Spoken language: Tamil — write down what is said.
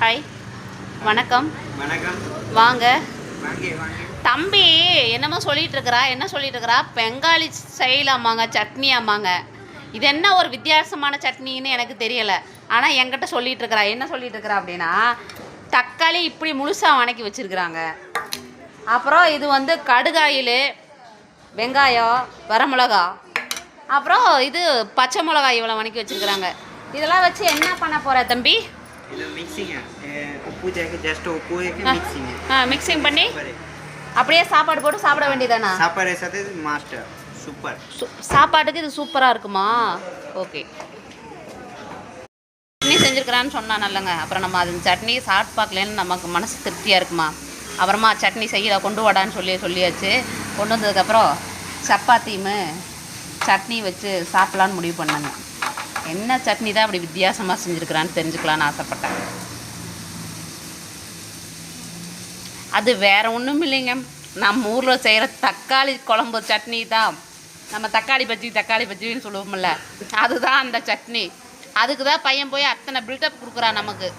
ஹாய், வணக்கம். வணக்கம். வாங்க. வாங்க வாங்க. தம்பி என்னமோ சொல்லிட்டு இருக்கிறா. என்ன சொல்லிட்டு இருக்கிறா? பெங்காலி ஸ்டைலாமாங்க, சட்னி ஆமாங்க. இது என்ன ஒரு வித்தியாசமான சட்னின்னு எனக்கு தெரியலை. ஆனால் என்கிட்ட சொல்லிட்டு இருக்கிறா. என்ன சொல்லிட்டு இருக்கிறா அப்படின்னா, தக்காளி இப்படி முழுசாக வணக்கி வச்சுருக்குறாங்க. அப்புறம் இது வந்து கடுகாயில், வெங்காயம், வரமிளகா, அப்புறம் இது பச்சை மிளகாய் இவ்வளோ வணக்கி வச்சுருக்குறாங்க. இதெல்லாம் வச்சு என்ன பண்ண போகிற தம்பி? இது மிக்சிங் உப்பு ஜாக்கு ஜஸ்ட் உப்பு மிக்சிங் மிக்சிங் பண்ணி அப்படியே சாப்பாடு போட்டு சாப்பிட வேண்டியதானா? சாப்பாடு சாதே மாஸ்டர் சூப்பர். சாப்பாட்டுக்கு இது சூப்பராக இருக்குமா? ஓகே. சட்னி செஞ்சுருக்கிறான்னு சொன்னால் நல்லங்க. அப்புறம் நம்ம அது சட்னி சாப்பிட்டு பார்க்கலன்னு நமக்கு மனசு திருப்தியாக இருக்குமா? அப்புறமா சட்னி செய்ய கொண்டு வாடான்னு சொல்லியாச்சு. கொண்டு வந்ததுக்கப்புறம் சப்பாத்தியும் சட்னி வச்சு சாப்பிட்லான்னு முடிவு பண்ணேங்க. என்ன சட்னி தான் அப்படி வித்தியாசமாக செஞ்சுருக்கிறான்னு தெரிஞ்சுக்கலான்னு ஆசைப்பட்டேன். அது வேறு ஒன்றும் இல்லைங்க, நம்ம ஊரில் செய்கிற தக்காளி குழம்பு சட்னி தான். நம்ம தக்காளி பஜ்ஜின்னு சொல்லுவோம்ல, அதுதான் அந்த சட்னி. அதுக்கு தான் பையன் போய் அத்தனை பில்டப் கொடுக்குறான் நமக்கு.